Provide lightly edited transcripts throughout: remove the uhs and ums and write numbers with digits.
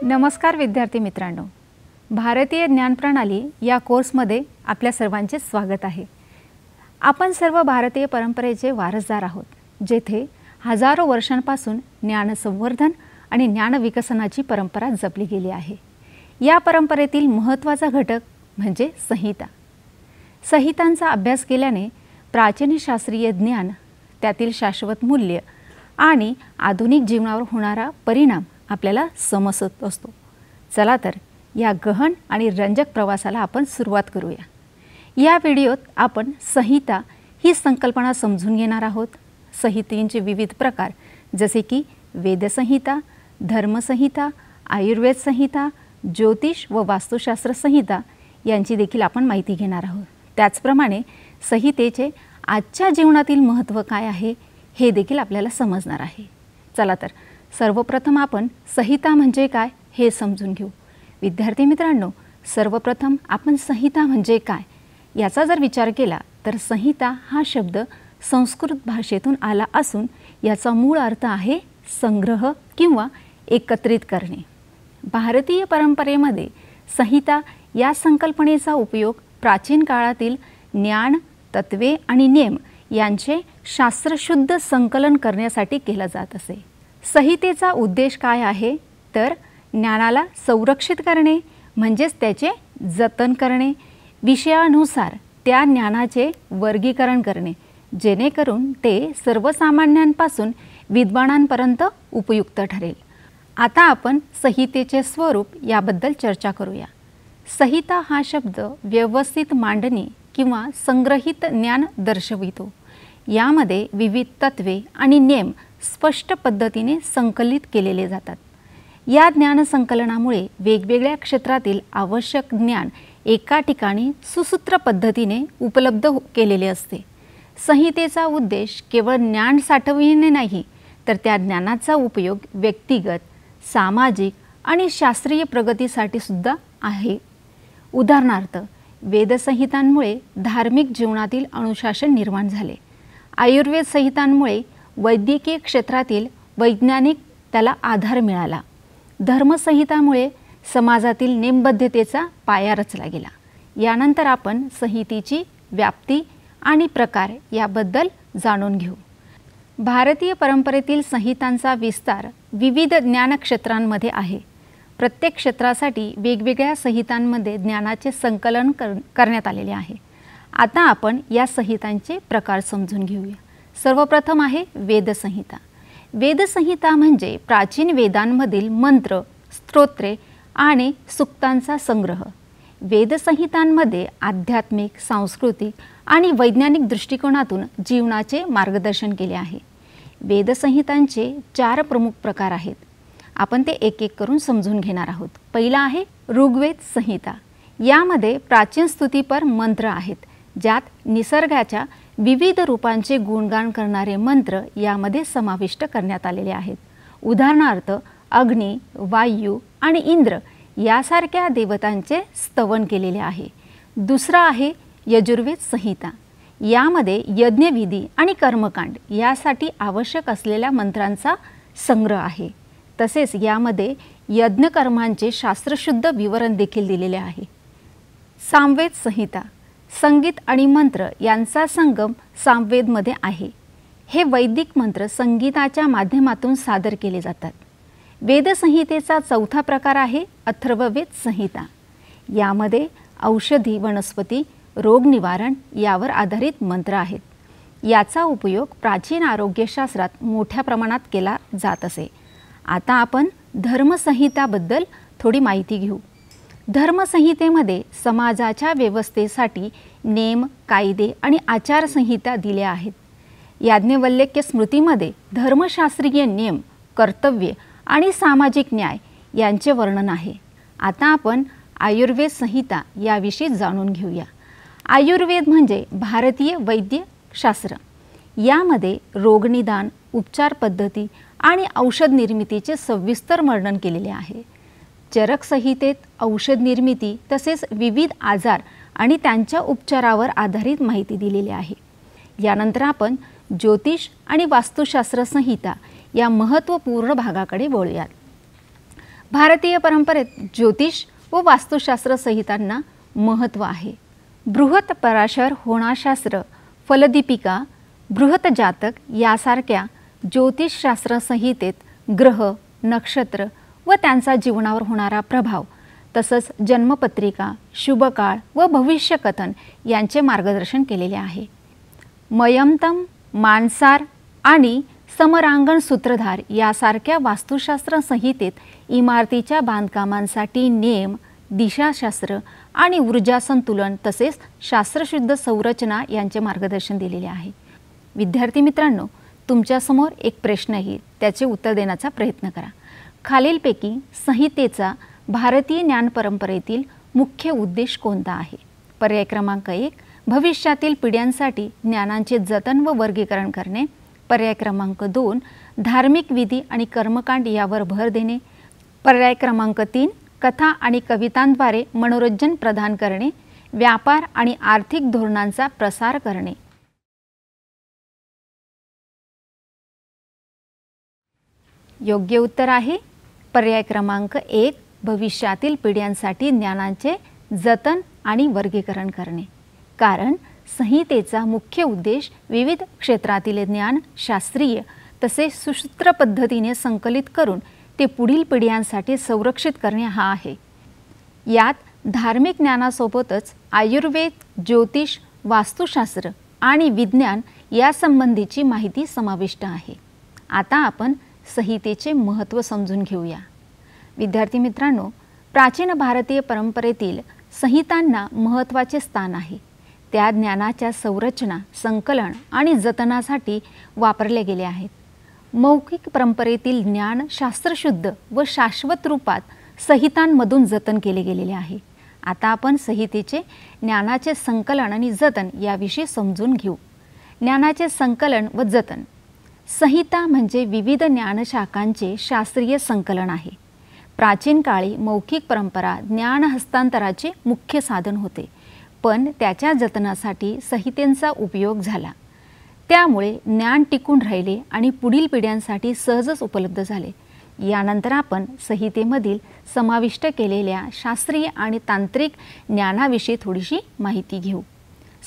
नमस्कार विद्यार्थी मित्रांनो, भारतीय ज्ञान प्रणाली या कोर्समध्ये आपल्या सर्वांचे स्वागत आहे। आपण सर्व भारतीय परंपरेचे वारसदार आहोत, जेथे हजारो वर्षांपासून ज्ञान संवर्धन आणि ज्ञान विकसनाची परंपरा जपली गेली आहे। या परंपरेतील महत्त्वाचा घटक म्हणजे संहिता। संहितांचा अभ्यास केल्याने प्राचीन शास्त्रीय ज्ञान, त्यातील शाश्वत मूल्य आणि आधुनिक जीवनावर होणारा परिणाम आपल्याला समजत असतो। चला तर या गहन आणि रंजक प्रवासाला आपण सुरुवात करूया। या व्हिडिओत आपण संहिता ही संकल्पना समजून घेणार आहोत। संहितेचे विविध प्रकार जसे की वेदसंहिता, धर्मसंहिता, आयुर्वेद संहिता, ज्योतिष व वास्तुशास्त्र संहिता यांची देखील आपण माहिती घेणार आहोत। त्याचप्रमाणे संहितेचे आजच्या जीवनातील महत्त्व काय आहे हे देखील आपल्याला समजणार आहे। चला तर सर्वप्रथम आपण संहिता म्हणजे काय हे समजून घेऊ। विद्यार्थी मित्रांनो, सर्वप्रथम आपण संहिता म्हणजे काय याचा जर विचार केला तर संहिता हा शब्द संस्कृत भाषेतून आला असून याचा मूळ अर्थ आहे संग्रह किंवा एकत्रित करणे। भारतीय परंपरेमध्ये संहिता या संकल्पनेचा उपयोग प्राचीन काळातील ज्ञान, तत्वे आणि नियम यांचे शास्त्रशुद्ध संकलन करण्यासाठी केला जात असे। संहितेचा उद्देश काय आहे तर ज्ञानाला संरक्षित करणे म्हणजेच त्याचे जतन करणे, विषयानुसार त्या ज्ञानाचे वर्गीकरण करणे, जेणेकरून ते सर्वसामान्यांपासून विद्वानांपर्यंत उपयुक्त ठरेल। आता आपण संहितेचे स्वरूप याबद्दल चर्चा करूया। संहिता हा शब्द व्यवस्थित मांडणी किंवा संग्रहित ज्ञान दर्शवितो। यामध्ये विविध तत्वे आणि नियम स्पष्ट पद्धतीने संकलित केलेले जातात। या ज्ञान संकलनामुळे वेगवेगळ्या क्षेत्रातील आवश्यक ज्ञान एका ठिकाणी सुसूत्र पद्धतीने उपलब्ध केलेले असते। संहितेचा उद्देश केवळ ज्ञान साठविणे नाही, तर त्या ज्ञानाचा उपयोग व्यक्तिगत, सामाजिक आणि शास्त्रीय प्रगतीसाठी सुद्धा आहे। उदाहरणार्थ, वेदसंहितांमुळे धार्मिक जीवनातील अनुशासन निर्माण झाले। आयुर्वेद संहितांमुळे वैद्यकीय क्षेत्रातील वैज्ञानिक त्याला आधार मिळाला। धर्मसंहितामुळे समाजातील नेमबद्धतेचा पाया रचला गेला। यानंतर आपण संहितेची व्याप्ती आणि प्रकार याबद्दल जाणून घेऊ। भारतीय परंपरेतील संहितांचा विस्तार विविध ज्ञान क्षेत्रांमध्ये आहे। प्रत्येक क्षेत्रासाठी वेगवेगळ्या संहितांमध्ये ज्ञानाचे संकलन करण्यात आलेले आहे। आता आपण या संहितांचे प्रकार समजून घेऊया। सर्वप्रथम आहे वेदसंहिता। वेदसंहिता म्हणजे प्राचीन वेदांमधील मंत्र, स्तोत्रे आणि सूक्तांचा संग्रह। वेदसंहितांमध्ये आध्यात्मिक, सांस्कृतिक आणि वैज्ञानिक दृष्टिकोनातून जीवनाचे मार्गदर्शन केले आहे। वेदसंहितांचे 4 प्रमुख प्रकार आहेत। आपण ते एक एक करून समजून घेणार आहोत। पहिला आहे ऋग्वेद संहिता। यामध्ये प्राचीन स्तुतिपर मंत्र आहेत, ज्यात निसर्गाच्या विविध रूपांचे गुणगान करणारे मंत्र यामध्ये समाविष्ट करण्यात आलेले आहेत। उदाहरणार्थ, अग्नी, वायू आणि इंद्र यासारख्या देवतांचे स्तवन केलेले आहे। दुसरा आहे यजुर्वेद संहिता। यामध्ये यज्ञविधी आणि कर्मकांड यासाठी आवश्यक असलेल्या मंत्रांचा संग्रह आहे। तसेच यामध्ये यज्ञकर्मांचे शास्त्रशुद्ध विवरण देखील दिलेले आहे। सामवेद संहिता। संगीत आणि मंत्र यांचा संगम सामवेदमध्ये आहे। हे वैदिक मंत्र संगीताच्या माध्यमातून सादर केले जातात। वेदसंहितेचा चौथा प्रकार आहे अथर्ववेद संहिता। यामध्ये औषधी, वनस्पती, रोग निवारण यावर आधारित मंत्र आहेत। याचा उपयोग प्राचीन आरोग्यशास्त्रात मोठ्या प्रमाणात केला जात असे। आता आपण धर्मसंहिताबद्दल थोडी माहिती घेऊ। धर्मसंहितेमध्ये समाजाच्या व्यवस्थेसाठी नेम, कायदे आणि आचारसंहिता दिल्या आहेत। याज्ञवल्क्य स्मृतीमध्ये धर्मशास्त्रीय नियम, कर्तव्य आणि सामाजिक न्याय यांचे वर्णन आहे। आता आपण आयुर्वेद संहिता याविषयी जाणून घेऊया। आयुर्वेद म्हणजे भारतीय वैद्यशास्त्र। यामध्ये रोगनिदान, उपचार पद्धती आणि औषध निर्मितीचे सविस्तर वर्णन केलेले आहे। चरक संहितेत औषध निर्मिती तसेच विविध आजार आणि त्यांच्या उपचारावर आधारित माहिती दिलेली आहे। यानंतर आपण ज्योतिष आणि वास्तुशास्त्र संहिता या महत्त्वपूर्ण भागाकडे वळूयात। भारतीय परंपरेत ज्योतिष व वास्तुशास्त्र संहितांना महत्त्व आहे. बृहत पराशर होणाशास्त्र, फलदीपिका, बृहत जातक यासारख्या ज्योतिषशास्त्र संहितेत ग्रह, नक्षत्र व त्यांचा जीवनावर होणारा प्रभाव तसंच जन्मपत्रिका, शुभकाळ व भविष्यकथन यांचे मार्गदर्शन केलेले आहे. मयमतम, मानसार आणि समरांगण सूत्रधार यासारख्या वास्तुशास्त्र संहितेत इमारतीच्या बांधकामांसाठी नियम, दिशाशास्त्र आणि ऊर्जा संतुलन तसेच शास्त्रशुद्ध संरचना यांचे मार्गदर्शन दिलेले आहे. विद्यार्थी मित्रांनो, तुमच्यासमोर एक प्रश्न आहे, त्याचे उत्तर देण्याचा प्रयत्न करा. खालीलपैकी संहितेचा भारतीय ज्ञान परंपरेतील मुख्य उद्देश कोणता आहे? पर्याय क्रमांक 1, भविष्यातील पिढ्यांसाठी ज्ञानांचे जतन व वर्गीकरण करणे. पर्याय क्रमांक 2, धार्मिक विधी आणि कर्मकांड यावर भर देणे. पर्याय क्रमांक 3, कथा आणि कवितांद्वारे मनोरंजन प्रदान करणे. व्यापार आणि आर्थिक धोरणांचा प्रसार करणे. योग्य उत्तर आहे पर्याय क्रमांक 1, भविष्यातील पिढ्यांसाठी ज्ञानांचे जतन आणि वर्गीकरण करणे. कारण संहितेचा मुख्य उद्देश विविध क्षेत्रातील ज्ञान शास्त्रीय तसेच सुसूत्र पद्धतीने संकलित करून ते पुढील पिढ्यांसाठी संरक्षित करणे हा आहे. यात धार्मिक ज्ञानासोबतच आयुर्वेद, ज्योतिष, वास्तुशास्त्र आणि विज्ञान यासंबंधीची माहिती समाविष्ट आहे. आता आपण संहितेचे महत्त्व समजून घेऊया. विद्यार्थी मित्रांनो, प्राचीन भारतीय परंपरेतील संहितांना महत्त्वाचे स्थान आहे. त्या ज्ञानाच्या संरचना, संकलन आणि जतनासाठी वापरले गेले आहेत. मौखिक परंपरेतील ज्ञान शास्त्रशुद्ध व शाश्वत रूपात संहितांमधून जतन केले गेलेले आहे. आता आपण संहितेचे ज्ञानाचे संकलन आणि जतन याविषयी समजून घेऊ. ज्ञानाचे संकलन व जतन. संहिता म्हणजे विविध ज्ञानशाखांचे शास्त्रीय संकलन आहे. प्राचीन काळी मौखिक परंपरा ज्ञान हस्तांतराचे मुख्य साधन होते, पण त्याच्या जतनासाठी संहितेचा उपयोग झाला. त्यामुळे ज्ञान टिकून राहिले आणि पुढील पिढ्यांसाठी सहजच उपलब्ध झाले. यानंतर आपण संहितेमधील समाविष्ट केलेल्या शास्त्रीय आणि तांत्रिक ज्ञानाविषयी थोडीशी माहिती घेऊ.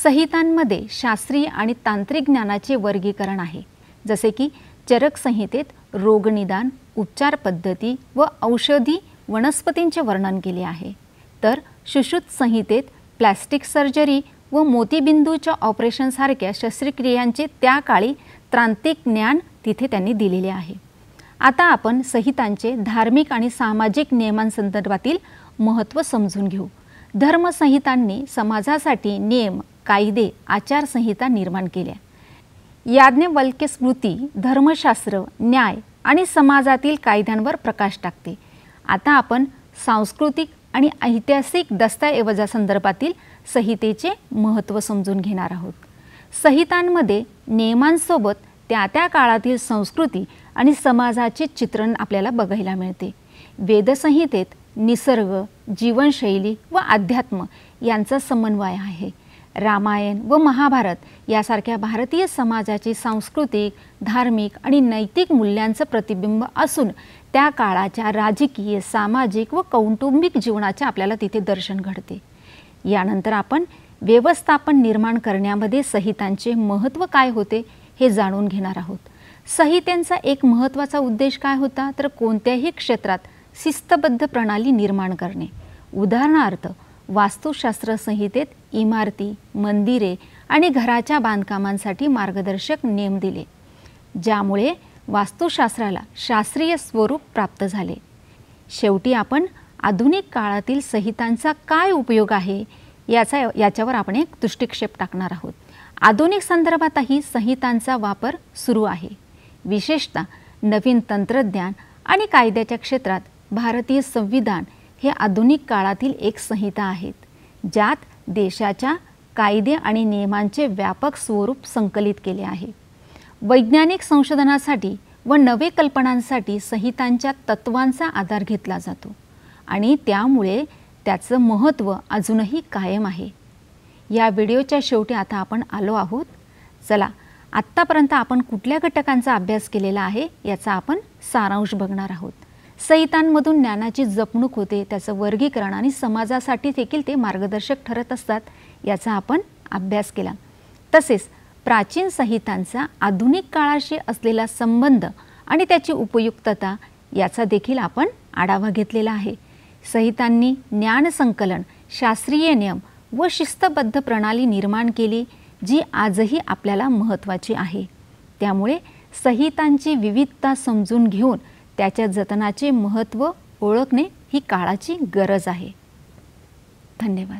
संहितांमध्ये शास्त्रीय आणि तांत्रिक ज्ञानाचे वर्गीकरण आहे. जसे की चरक संहितेत रोगनिदान, उपचार पद्धती व औषधी वनस्पतींचे वर्णन केले आहे. तर सुश्रुत संहितेत प्लास्टिक सर्जरी व मोतीबिंदूच्या ऑपरेशनसारख्या शस्त्रक्रियांचे त्या काळी तांत्रिक ज्ञान तिथे त्यांनी दिलेले आहे. आता आपण संहितांचे धार्मिक आणि सामाजिक नियमांसंदर्भातील महत्त्व समजून घेऊ. धर्मसंहितांनी समाजासाठी नियम, कायदे, आचारसंहिता निर्माण केल्या. याज्ञवल्क्य स्मृती धर्मशास्त्र, न्याय आणि समाजातील कायद्यांवर प्रकाश टाकते. आता आपण सांस्कृतिक आणि ऐतिहासिक दस्तऐवजासंदर्भातील संहितेचे महत्त्व समजून घेणार आहोत. संहितांमध्ये नियमांसोबत त्या त्या काळातील संस्कृती आणि समाजाचे चित्रण आपल्याला बघायला मिळते. वेदसंहितेत निसर्ग, जीवनशैली व अध्यात्म यांचा समन्वय आहे. रामायण व महाभारत यासारख्या भारतीय समाजाचे सांस्कृतिक, धार्मिक आणि नैतिक मूल्यांचं प्रतिबिंब असून त्या काळाच्या राजकीय, सामाजिक व कौटुंबिक जीवनाचे आपल्याला तिथे दर्शन घडते. यानंतर आपण व्यवस्थापन निर्माण करण्यामध्ये संहितांचे महत्त्व काय होते हे जाणून घेणार आहोत. संहितेचा एक महत्त्वाचा उद्देश काय होता, तर कोणत्याही क्षेत्रात शिस्तबद्ध प्रणाली निर्माण करणे. उदाहरणार्थ वास्तुशास्त्र संहितेत इमारती, मंदिरे आणि घराच्या बांधकामांसाठी मार्गदर्शक नियम दिले, ज्यामुळे वास्तुशास्त्राला शास्त्रीय स्वरूप प्राप्त झाले. शेवटी आपण आधुनिक काळातील संहितांचा काय उपयोग आहे याच्यावर आपण एक दृष्टिक्षेप टाकणार आहोत. आधुनिक संदर्भातही संहितांचा वापर सुरू आहे. विशेषतः नवीन तंत्रज्ञान आणि कायद्याच्या क्षेत्रात भारतीय संविधान हे आधुनिक काळातील एक संहिता आहेत, ज्यात देशाच्या कायदे आणि नियमांचे व्यापक स्वरूप संकलित केले आहे. वैज्ञानिक संशोधनासाठी व नवे कल्पनांसाठी संहितांच्या तत्वांचा आधार घेतला जातो आणि त्यामुळे त्याचं महत्त्व अजूनही कायम आहे. या व्हिडिओच्या शेवटी आता आपण आलो आहोत. चला, आत्तापर्यंत आपण कुठल्या घटकांचा अभ्यास केलेला आहे याचा आपण सारांश बघणार आहोत. संहितांमधून ज्ञानाची जपणूक होते, त्याचं वर्गीकरण आणि समाजासाठी देखील ते मार्गदर्शक ठरत असतात, याचा आपण अभ्यास केला. तसेच प्राचीन संहितांचा आधुनिक काळाशी असलेला संबंध आणि त्याची उपयुक्तता याचा देखील आपण आढावा घेतलेला आहे. संहितांनी ज्ञानसंकलन, शास्त्रीय नियम व शिस्तबद्ध प्रणाली निर्माण केली, जी आजही आपल्याला महत्त्वाची आहे. त्यामुळे संहितांची विविधता समजून घेऊन त्याच्या जतनाचे महत्त्व ओळखणे ही काळाची गरज आहे. धन्यवाद.